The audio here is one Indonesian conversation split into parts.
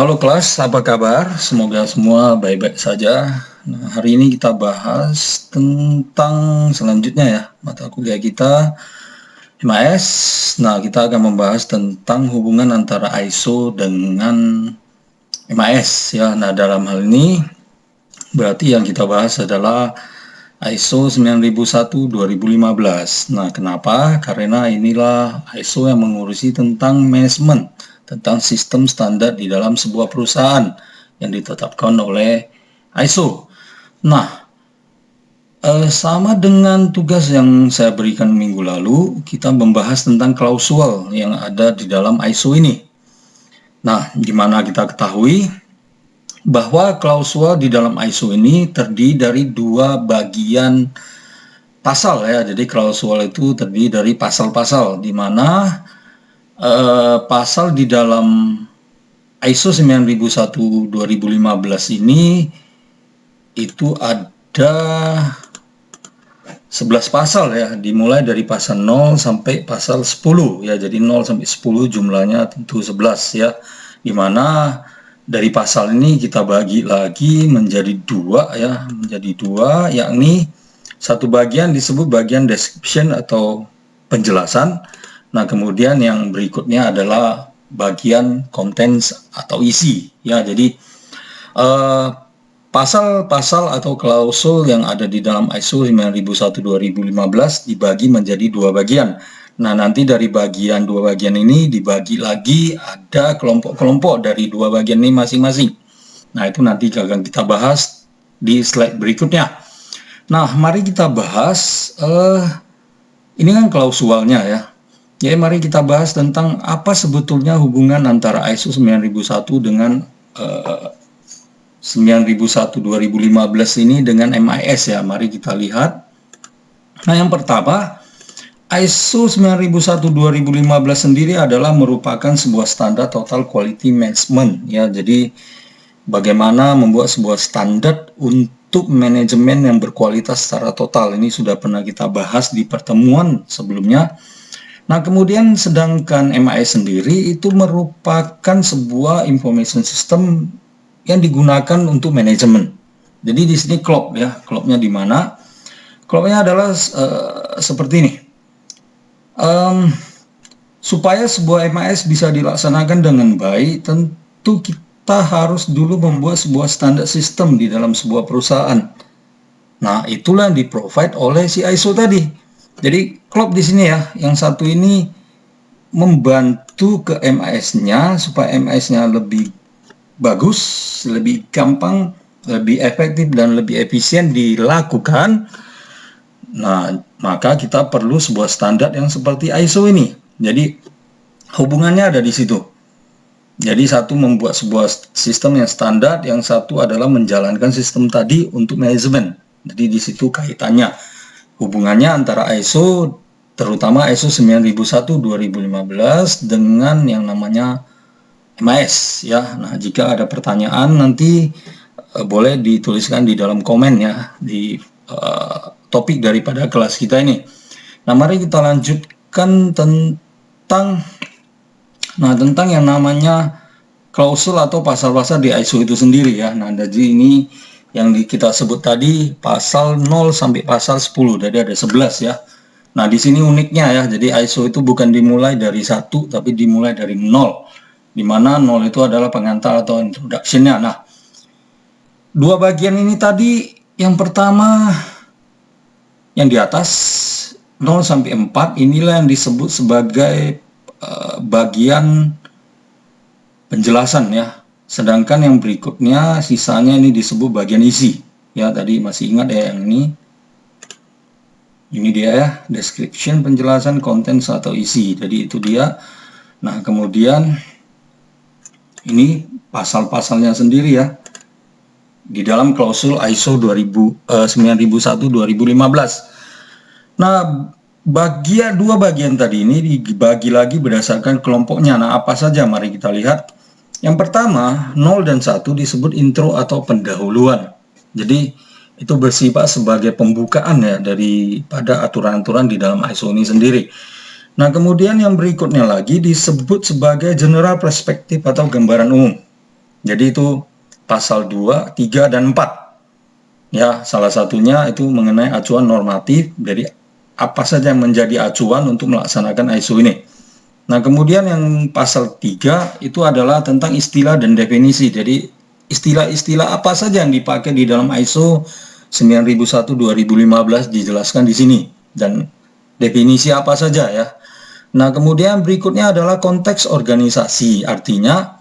Halo kelas, apa kabar? Semoga semua baik-baik saja. Nah, hari ini kita bahas tentang selanjutnya ya, mata kuliah kita MAS. Nah, kita akan membahas tentang hubungan antara ISO dengan MAS ya. Nah, dalam hal ini berarti yang kita bahas adalah ISO 9001-2015. Nah, kenapa? Karena inilah ISO yang mengurusi tentang manajemen, tentang sistem standar di dalam sebuah perusahaan yang ditetapkan oleh ISO. Nah, sama dengan tugas yang saya berikan minggu lalu, kita membahas tentang klausul yang ada di dalam ISO ini. Nah, gimana kita ketahui bahwa klausul di dalam ISO ini terdiri dari dua bagian pasal ya. Jadi klausul itu terdiri dari pasal-pasal di mana pasal di dalam ISO 9001-2015 ini itu ada 11 pasal ya, dimulai dari pasal 0 sampai pasal 10 ya. Jadi 0 sampai 10 jumlahnya tentu 11 ya. Dimana dari pasal ini kita bagi lagi menjadi dua ya, yakni satu bagian disebut bagian description atau penjelasan. Nah, kemudian yang berikutnya adalah bagian contents atau isi ya. Jadi pasal-pasal atau klausul yang ada di dalam ISO 9001-2015 dibagi menjadi dua bagian. Nah, nanti dari bagian dua bagian ini dibagi lagi ada kelompok-kelompok dari dua bagian ini masing-masing. Nah, itu nanti akan kita bahas di slide berikutnya. Nah, mari kita bahas ini kan klausulnya ya. Jadi mari kita bahas tentang apa sebetulnya hubungan antara ISO 9001 dengan 9001-2015 ini dengan MIS ya. Mari kita lihat. Nah, yang pertama, ISO 9001-2015 sendiri adalah merupakan sebuah standar total quality management ya. Jadi bagaimana membuat sebuah standar untuk manajemen yang berkualitas secara total. Ini sudah pernah kita bahas di pertemuan sebelumnya. Nah, kemudian sedangkan MIS sendiri itu merupakan sebuah information system yang digunakan untuk manajemen. Jadi di sini klop ya, klopnya di mana? Klopnya adalah seperti ini. Supaya sebuah MIS bisa dilaksanakan dengan baik, tentu kita harus dulu membuat sebuah standar sistem di dalam sebuah perusahaan. Nah, itulah yang di-provide oleh si ISO tadi. Jadi klop di sini ya, yang satu ini membantu ke MIS-nya supaya MIS-nya lebih bagus, lebih gampang, lebih efektif dan lebih efisien dilakukan. Nah, maka kita perlu sebuah standar yang seperti ISO ini. Jadi hubungannya ada di situ. Jadi satu membuat sebuah sistem yang standar, yang satu adalah menjalankan sistem tadi untuk manajemen. Jadi di situ kaitannya. Hubungannya antara ISO, terutama ISO 9001-2015 dengan yang namanya MIS ya. Nah, jika ada pertanyaan nanti boleh dituliskan di dalam komen ya, di topik daripada kelas kita ini. Nah, mari kita lanjutkan tentang yang namanya klausul atau pasal-pasal di ISO itu sendiri ya. Nah, jadi ini yang kita sebut tadi pasal 0 sampai pasal 10, jadi ada 11 ya. Nah, di sini uniknya ya, jadi ISO itu bukan dimulai dari 1, tapi dimulai dari 0, di mana 0 itu adalah pengantar atau introduction-nya. Nah, dua bagian ini tadi, yang pertama yang di atas 0 sampai 4 inilah yang disebut sebagai bagian penjelasan ya. Sedangkan yang berikutnya sisanya ini disebut bagian isi. Ya, tadi masih ingat ya yang ini. Ini dia ya, description, penjelasan, contents atau isi. Jadi itu dia. Nah, kemudian ini pasal-pasalnya sendiri ya. Di dalam klausul ISO 9001-2015. Nah, dua bagian tadi ini dibagi lagi berdasarkan kelompoknya. Nah, apa saja? Mari kita lihat. Yang pertama, 0 dan 1 disebut intro atau pendahuluan. Jadi, itu bersifat sebagai pembukaan ya daripada aturan-aturan di dalam ISO ini sendiri. Nah, kemudian yang berikutnya lagi disebut sebagai general perspektif atau gambaran umum. Jadi itu pasal 2, 3, dan 4. Ya, salah satunya itu mengenai acuan normatif, jadi apa saja yang menjadi acuan untuk melaksanakan ISO ini. Nah, kemudian yang pasal 3 itu adalah tentang istilah dan definisi. Jadi istilah-istilah apa saja yang dipakai di dalam ISO 9001-2015 dijelaskan di sini, dan definisi apa saja ya. Nah, kemudian berikutnya adalah konteks organisasi. Artinya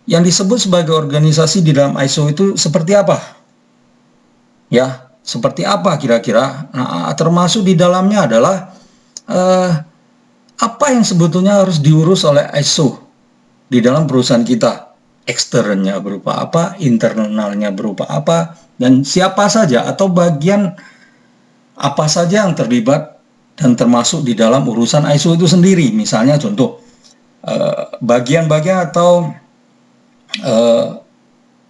yang disebut sebagai organisasi di dalam ISO itu seperti apa? Ya, seperti apa kira-kira? Nah, termasuk di dalamnya adalah eh, apa yang sebetulnya harus diurus oleh ISO di dalam perusahaan kita. Eksternalnya berupa apa, internalnya berupa apa, dan siapa saja atau bagian apa saja yang terlibat dan termasuk di dalam urusan ISO itu sendiri. Misalnya contoh, bagian-bagian atau eh,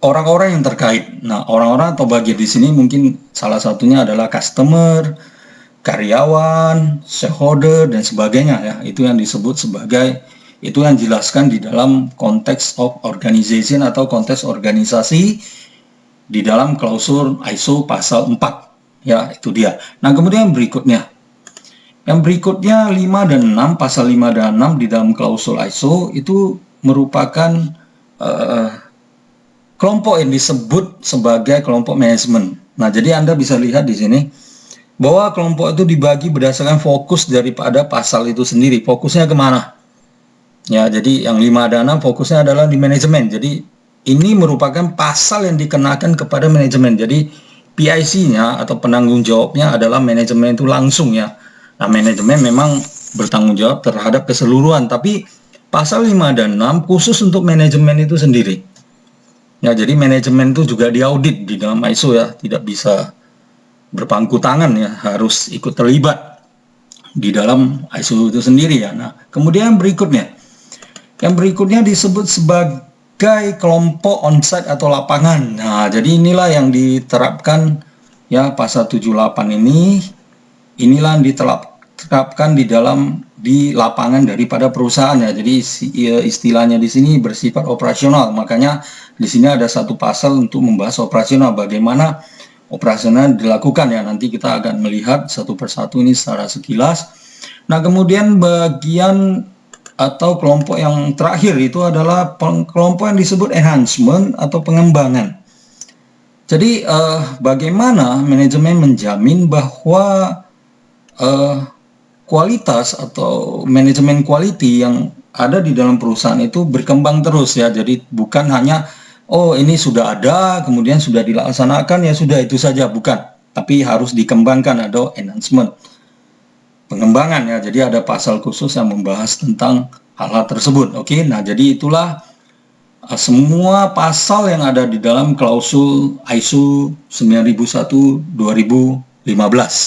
orang-orang yang terkait. Nah, orang-orang atau bagian di sini mungkin salah satunya adalah customer, karyawan, shareholder, dan sebagainya ya. Itu yang disebut sebagai, itu yang dijelaskan di dalam konteks of organization atau konteks organisasi di dalam klausul ISO pasal 4. Ya, itu dia. Nah, kemudian berikutnya. Yang berikutnya 5 dan 6, pasal 5 dan 6 di dalam klausul ISO itu merupakan uh, kelompok yang disebut sebagai kelompok manajemen. Nah, jadi Anda bisa lihat di sini bahwa kelompok itu dibagi berdasarkan fokus daripada pasal itu sendiri. Fokusnya kemana? Ya, jadi yang 5 dan 6 fokusnya adalah di manajemen. Jadi ini merupakan pasal yang dikenakan kepada manajemen. Jadi PIC-nya atau penanggung jawabnya adalah manajemen itu langsung ya. Nah, manajemen memang bertanggung jawab terhadap keseluruhan, tapi pasal 5 dan 6 khusus untuk manajemen itu sendiri. Ya, jadi manajemen itu juga diaudit di dalam ISO ya, tidak bisa berpangku tangan ya, harus ikut terlibat di dalam ISO itu sendiri ya. Nah, kemudian yang berikutnya disebut sebagai kelompok onsite atau lapangan. Nah, jadi inilah yang diterapkan ya pasal 78 ini, inilah yang diterapkan di lapangan daripada perusahaan ya. Jadi istilahnya di sini bersifat operasional. Makanya di sini ada satu pasal untuk membahas operasional, bagaimana operasional dilakukan ya. Nanti kita akan melihat satu persatu ini secara sekilas. Nah, kemudian bagian atau kelompok yang terakhir itu adalah kelompok yang disebut enhancement atau pengembangan. Jadi bagaimana manajemen menjamin bahwa kualitas atau manajemen quality yang ada di dalam perusahaan itu berkembang terus ya. Jadi bukan hanya oh ini sudah ada kemudian sudah dilaksanakan ya sudah itu saja, bukan, tapi harus dikembangkan, ada enhancement, pengembangan ya. Jadi ada pasal khusus yang membahas tentang hal-hal tersebut. Oke, nah jadi itulah semua pasal yang ada di dalam klausul ISO 9001-2015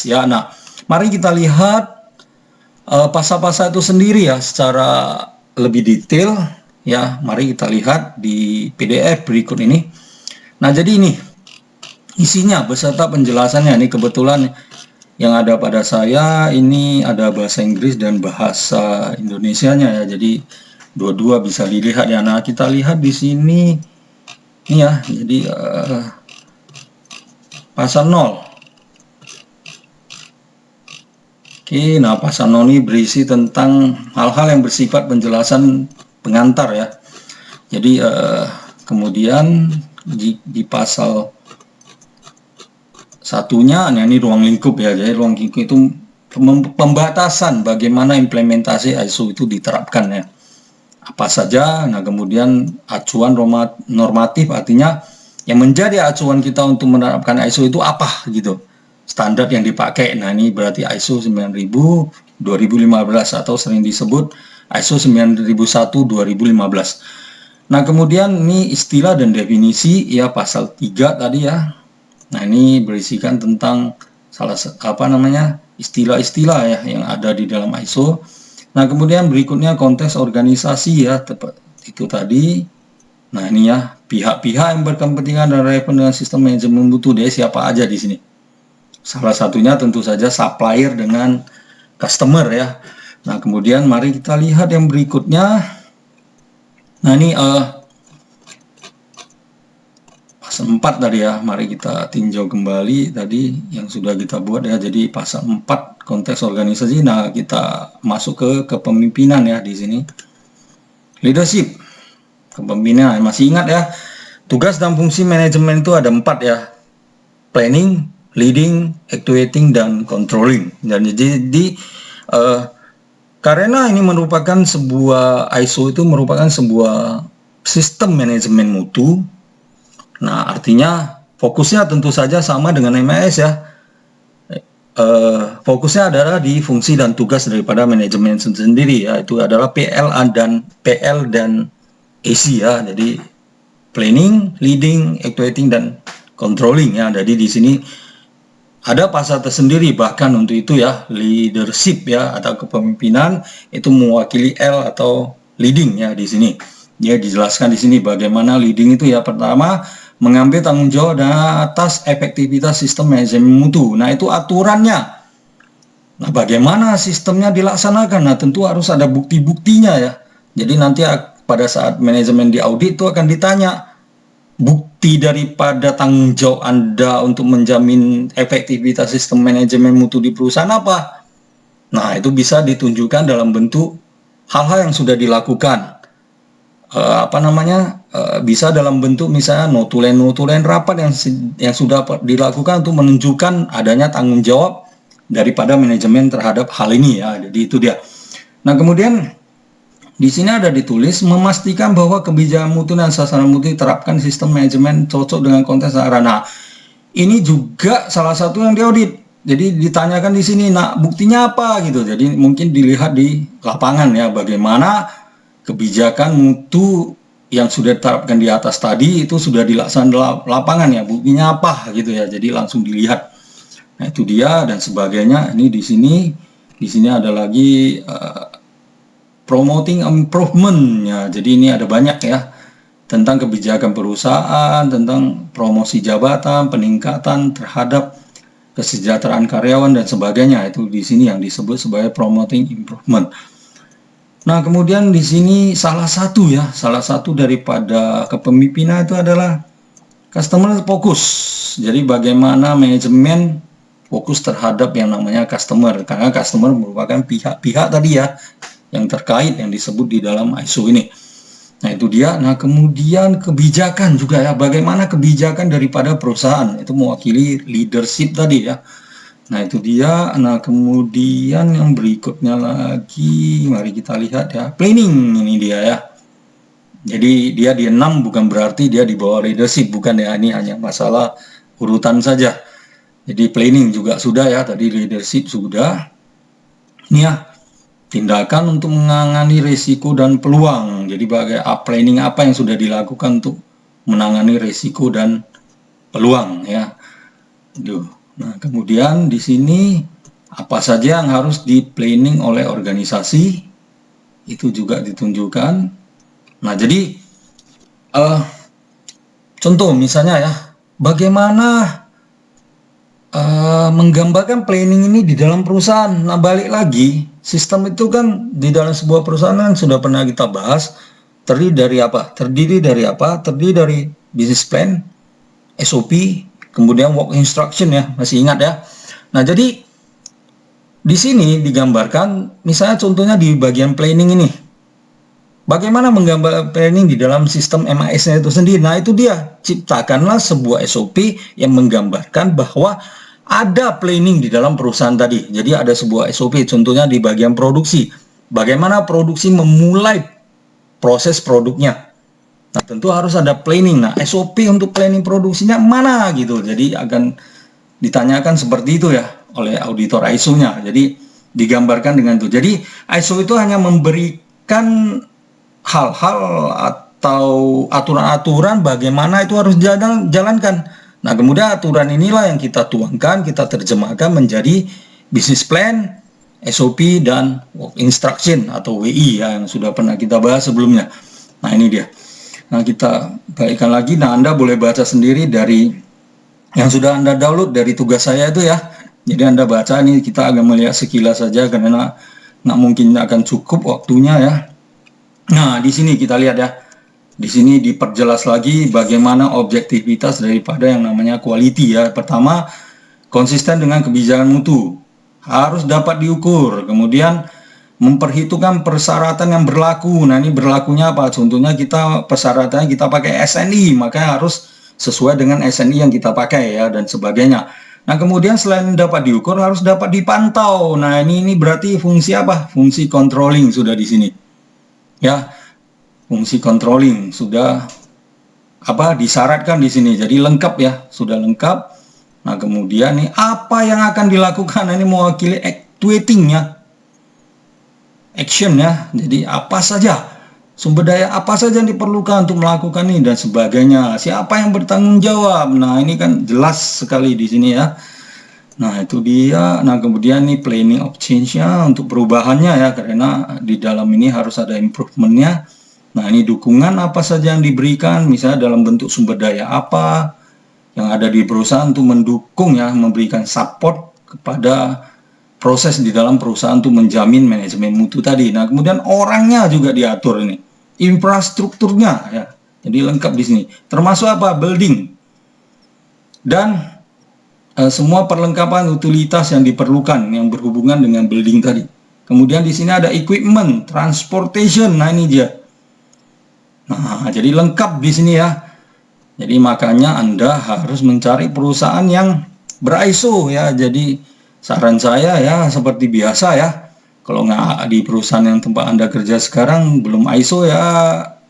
ya. Nah, mari kita lihat pasal-pasal itu sendiri ya secara lebih detail ya. Mari kita lihat di PDF berikut ini. Nah, jadi ini isinya beserta penjelasannya. Ini kebetulan yang ada pada saya ini ada bahasa Inggris dan bahasa Indonesianya ya. Jadi dua-dua bisa dilihat ya. Nah, kita lihat di sini ini ya. Jadi pasal 0. Oke, nah pasal 0 ini berisi tentang hal-hal yang bersifat penjelasan pengantar ya. Jadi kemudian di pasal satunya, nah ini ruang lingkup ya. Jadi ruang lingkup itu pembatasan bagaimana implementasi ISO itu diterapkan ya. Apa saja, nah kemudian acuan normatif artinya yang menjadi acuan kita untuk menerapkan ISO itu apa gitu. Standar yang dipakai. Nah, ini berarti ISO 9000-2015 atau sering disebut ISO 9001-2015. Nah, kemudian ini istilah dan definisi ya pasal 3 tadi ya. Nah, ini berisikan tentang istilah-istilah ya yang ada di dalam ISO. Nah, kemudian berikutnya konteks organisasi ya, itu tadi. Nah, ini ya pihak-pihak yang berkepentingan dan relevan dengan sistem manajemen mutu deh, siapa aja di sini. Salah satunya tentu saja supplier dengan customer ya. Nah, kemudian mari kita lihat yang berikutnya. Nah, ini 4 tadi ya. Mari kita tinjau kembali tadi yang sudah kita buat ya. Jadi pasal 4 konteks organisasi. Nah, kita masuk ke kepemimpinan ya di sini. Leadership, kepemimpinan. Masih ingat ya, tugas dan fungsi manajemen itu ada 4 ya. Planning, leading, actuating, dan controlling. Dan jadi karena ini merupakan sebuah ISO, itu merupakan sebuah sistem manajemen mutu. Nah, artinya fokusnya tentu saja sama dengan MAS ya. Fokusnya adalah di fungsi dan tugas daripada manajemen sendiri ya. Itu adalah PL dan AC ya. Jadi planning, leading, actuating, dan controlling ya. Jadi di sini ada pasal tersendiri bahkan untuk itu ya. Leadership ya atau kepemimpinan itu mewakili L atau leading ya di sini. Dia dijelaskan di sini bagaimana leading itu ya. Pertama, mengambil tanggung jawab atas efektivitas sistem manajemen mutu. Nah, itu aturannya. Nah, bagaimana sistemnya dilaksanakan? Nah, tentu harus ada bukti-buktinya ya. Jadi nanti pada saat manajemen diaudit itu akan ditanya, bukti daripada tanggung jawab Anda untuk menjamin efektivitas sistem manajemen mutu di perusahaan apa? Nah, itu bisa ditunjukkan dalam bentuk hal-hal yang sudah dilakukan. Bisa dalam bentuk misalnya notulen rapat yang sudah dilakukan untuk menunjukkan adanya tanggung jawab daripada manajemen terhadap hal ini ya. Jadi itu dia. Nah, kemudian di sini ada ditulis memastikan bahwa kebijakan mutu dan sasaran mutu diterapkan sistem manajemen cocok dengan konteks daerah. Nah, ini juga salah satu yang diaudit. Jadi ditanyakan di sini, nah buktinya apa gitu. Jadi mungkin dilihat di lapangan ya, bagaimana kebijakan mutu yang sudah diterapkan di atas tadi itu sudah dilaksanakan di lapangan ya, buktinya apa gitu ya. Jadi langsung dilihat. Nah, itu dia dan sebagainya. Ini di sini ada lagi promoting improvement ya. Jadi ini ada banyak ya tentang kebijakan perusahaan, tentang promosi jabatan, peningkatan terhadap kesejahteraan karyawan dan sebagainya. Itu di sini yang disebut sebagai promoting improvement. Nah, kemudian di sini salah satu daripada kepemimpinan itu adalah customer focus. Jadi bagaimana manajemen fokus terhadap yang namanya customer, karena customer merupakan pihak-pihak tadi ya yang terkait yang disebut di dalam ISO ini. Nah, itu dia. Nah, kemudian kebijakan juga ya, bagaimana kebijakan daripada perusahaan itu mewakili leadership tadi ya. Nah, itu dia. Nah, kemudian yang berikutnya lagi, mari kita lihat ya, planning ini dia ya. Jadi dia di 6 bukan berarti dia di bawah leadership, bukan ya, ini hanya masalah urutan saja. Jadi planning juga sudah ya, tadi leadership sudah. Ini ya, tindakan untuk menangani risiko dan peluang. Jadi planning apa yang sudah dilakukan untuk menangani risiko dan peluang ya. Nah, kemudian di sini apa saja yang harus di planning oleh organisasi itu juga ditunjukkan. Nah, jadi contoh misalnya ya, bagaimana menggambarkan planning ini di dalam perusahaan. Nah, balik lagi, sistem itu kan di dalam sebuah perusahaan kan sudah pernah kita bahas. Terdiri dari apa? Terdiri dari business plan, SOP, kemudian work instruction ya, masih ingat ya. Nah, jadi di sini digambarkan, misalnya contohnya di bagian planning ini. Bagaimana menggambar planning di dalam sistem MAS-nya itu sendiri? Nah, itu dia. Ciptakanlah sebuah SOP yang menggambarkan bahwa ada planning di dalam perusahaan tadi. Jadi ada sebuah SOP, contohnya di bagian produksi. Bagaimana produksi memulai proses produknya. Nah, tentu harus ada planning. Nah, SOP untuk planning produksinya mana gitu. Jadi akan ditanyakan seperti itu ya oleh auditor ISO-nya. Jadi digambarkan dengan itu. Jadi ISO itu hanya memberikan hal-hal atau aturan-aturan bagaimana itu harus jalankan. Nah, kemudian aturan inilah yang kita tuangkan, kita terjemahkan menjadi business plan, SOP, dan work instruction atau WI ya, yang sudah pernah kita bahas sebelumnya. Nah, ini dia. Nah, kita baikkan lagi. Nah, Anda boleh baca sendiri dari yang sudah Anda download dari tugas saya itu ya. Jadi Anda baca, ini kita akan melihat sekilas saja karena nggak mungkin akan cukup waktunya ya. Nah, di sini kita lihat ya. Di sini diperjelas lagi bagaimana objektivitas daripada yang namanya quality ya. Pertama, konsisten dengan kebijakan mutu, harus dapat diukur. Kemudian memperhitungkan persyaratan yang berlaku. Nah, ini berlakunya apa? Contohnya kita persyaratannya kita pakai SNI, maka harus sesuai dengan SNI yang kita pakai ya, dan sebagainya. Nah, kemudian selain dapat diukur harus dapat dipantau. Nah, ini berarti fungsi apa? Fungsi controlling sudah di sini. Ya, fungsi controlling sudah apa disyaratkan di sini. Jadi lengkap ya, sudah lengkap. Nah, kemudian nih apa yang akan dilakukan? Nah, ini mewakili actuating ya. Action ya. Jadi apa saja sumber daya apa saja yang diperlukan untuk melakukan ini dan sebagainya. Siapa yang bertanggung jawab? Nah, ini kan jelas sekali di sini ya. Nah, itu dia. Nah, kemudian nih planning of change-nya untuk perubahannya ya, karena di dalam ini harus ada improvement-nya. Nah, ini dukungan apa saja yang diberikan, misalnya dalam bentuk sumber daya apa yang ada di perusahaan untuk mendukung ya, memberikan support kepada proses di dalam perusahaan untuk menjamin manajemen mutu tadi. Nah, kemudian orangnya juga diatur ini, infrastrukturnya ya. Jadi lengkap di sini. Termasuk apa? Building dan semua perlengkapan utilitas yang diperlukan yang berhubungan dengan building tadi. Kemudian di sini ada equipment, transportation. Nah, ini dia. Nah, jadi lengkap di sini ya. Jadi makanya Anda harus mencari perusahaan yang ber-ISO ya. Jadi saran saya ya seperti biasa ya. Kalau nggak di perusahaan yang tempat Anda kerja sekarang belum ISO ya,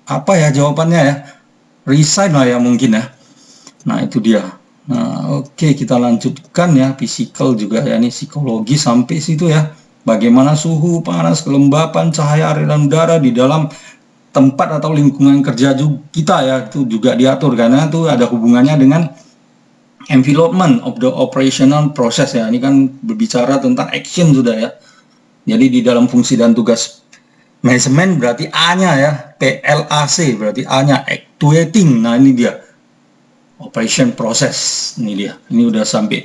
apa ya jawabannya ya? Resign lah ya mungkin ya. Nah, itu dia. Nah, oke, kita lanjutkan ya, physical juga ya, ini psikologi sampai situ ya. Bagaimana suhu, panas, kelembapan, cahaya, aliran udara di dalam tempat atau lingkungan kerja kita ya, itu juga diatur karena itu ada hubungannya dengan envelopment of the operational process ya. Ini kan berbicara tentang action sudah ya. Jadi di dalam fungsi dan tugas manajemen berarti A-nya ya, PLAC berarti A-nya actuating. Nah, ini dia. Operation process, ini dia. Ini udah sampai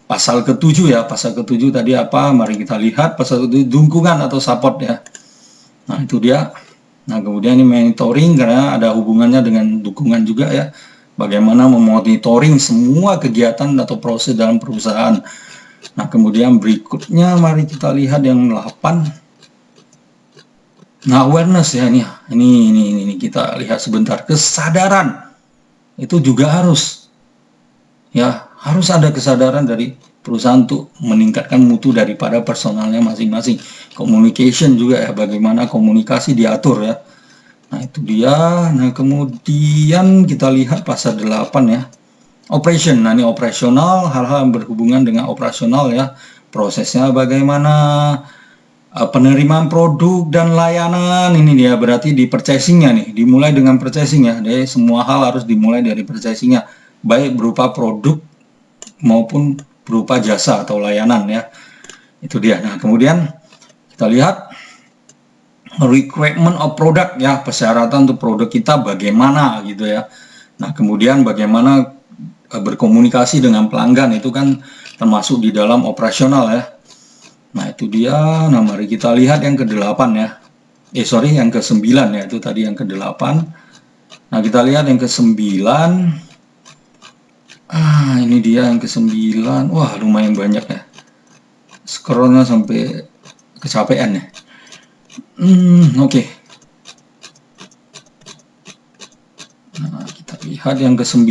pasal ke-7 ya. Pasal ke-7 tadi apa? Mari kita lihat pasal ke-7 dukungan atau support ya. Nah, itu dia. Nah, kemudian ini monitoring karena ada hubungannya dengan dukungan juga ya. Bagaimana memonitoring semua kegiatan atau proses dalam perusahaan. Nah, kemudian berikutnya mari kita lihat yang 8. Nah, awareness ya ini. Ini kita lihat sebentar. Kesadaran itu juga harus ya, harus ada kesadaran dari perusahaan untuk meningkatkan mutu daripada personalnya masing-masing. Communication juga ya, bagaimana komunikasi diatur ya. Nah, itu dia. Nah, kemudian kita lihat pasal 8 ya. Operation. Nah, ini operasional, hal-hal yang berhubungan dengan operasional ya. Prosesnya bagaimana, penerimaan produk dan layanan. Ini dia berarti di purchasing-nya nih, dimulai dengan purchasing ya. Jadi semua hal harus dimulai dari purchasing-nya, baik berupa produk maupun berupa jasa atau layanan ya. Itu dia. Nah, kemudian kita lihat requirement of product ya, persyaratan untuk produk kita bagaimana gitu ya. Nah, kemudian bagaimana berkomunikasi dengan pelanggan, itu kan termasuk di dalam operasional ya. Nah, itu dia. Nah, mari kita lihat yang ke-8 ya. Yang ke-9 ya, itu tadi yang ke-8. Nah, kita lihat yang ke-9. Ini dia yang ke-9. Wah, lumayan banyak ya. Scrollnya sampai kecapean ya. Oke. Nah, kita lihat yang ke-9.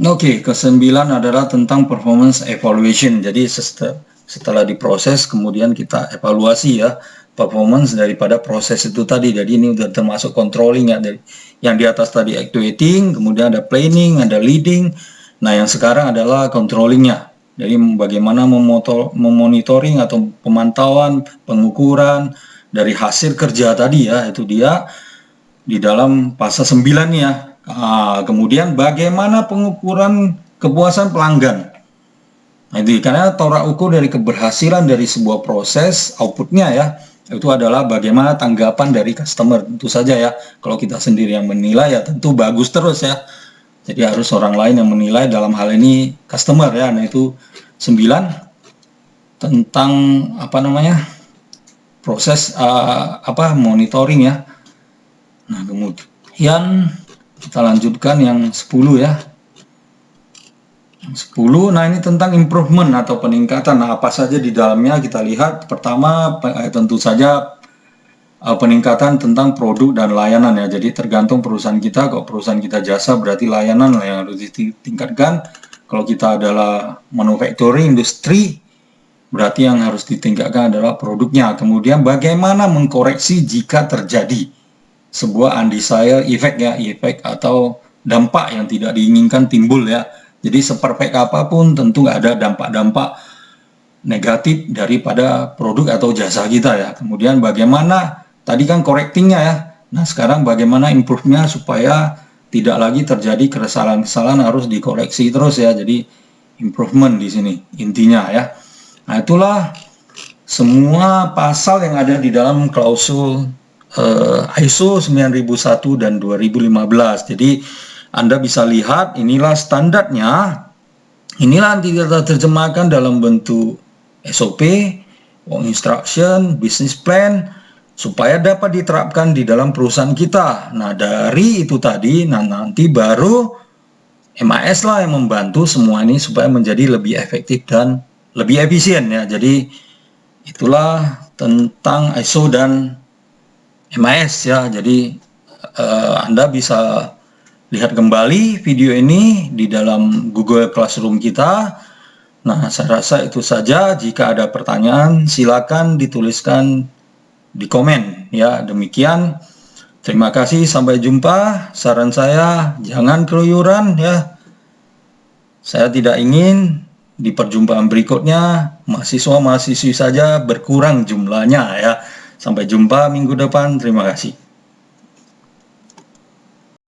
Oke, ke-9 adalah tentang performance evaluation. Jadi setelah diproses, kemudian kita evaluasi ya performance daripada proses itu tadi. Jadi ini udah termasuk controlling ya, dari yang di atas tadi actuating, kemudian ada planning, ada leading. Nah, yang sekarang adalah controllingnya. Jadi bagaimana memonitoring atau pemantauan, pengukuran dari hasil kerja tadi ya, itu dia di dalam pasal 9 ya. Kemudian bagaimana pengukuran kepuasan pelanggan. Nah, itu karena tolak ukur dari keberhasilan dari sebuah proses, outputnya ya, itu adalah bagaimana tanggapan dari customer. Tentu saja ya, kalau kita sendiri yang menilai ya tentu bagus terus ya. Jadi harus orang lain yang menilai, dalam hal ini customer ya. Nah, itu 9 tentang apa namanya, proses monitoring ya. Nah, kemudian kita lanjutkan yang 10 ya. 10, nah ini tentang improvement atau peningkatan. Nah, apa saja di dalamnya kita lihat. Pertama, tentu saja peningkatan tentang produk dan layanan ya. Jadi tergantung perusahaan kita. Kalau perusahaan kita jasa berarti layanan yang harus ditingkatkan. Kalau kita adalah manufacturing industri, berarti yang harus ditingkatkan adalah produknya. Kemudian bagaimana mengkoreksi jika terjadi sebuah undesired effect ya, efek atau dampak yang tidak diinginkan timbul ya. Jadi seperfect apapun tentu ada dampak-dampak negatif daripada produk atau jasa kita ya. Kemudian bagaimana, tadi kan correctingnya ya. Nah sekarang bagaimana improve-nya supaya tidak lagi terjadi kesalahan-kesalahan, harus dikoreksi terus ya. Jadi improvement di sini intinya ya. Nah itulah semua pasal yang ada di dalam klausul ISO 9001 dan 2015. Jadi Anda bisa lihat inilah standarnya. Inilah nanti kita terjemahkan dalam bentuk SOP, instruction, business plan, supaya dapat diterapkan di dalam perusahaan kita. Nah dari itu tadi, nanti baru MAS lah yang membantu semua ini supaya menjadi lebih efektif dan lebih efisien ya. Jadi itulah tentang ISO dan MAS ya. Jadi Anda bisa lihat kembali video ini di dalam Google Classroom kita. Nah, saya rasa itu saja. Jika ada pertanyaan, silakan dituliskan di komen ya. Demikian. Terima kasih, sampai jumpa. Saran saya, jangan keluyuran ya. Saya tidak ingin di perjumpaan berikutnya mahasiswa-mahasiswi saja berkurang jumlahnya ya. Sampai jumpa minggu depan. Terima kasih.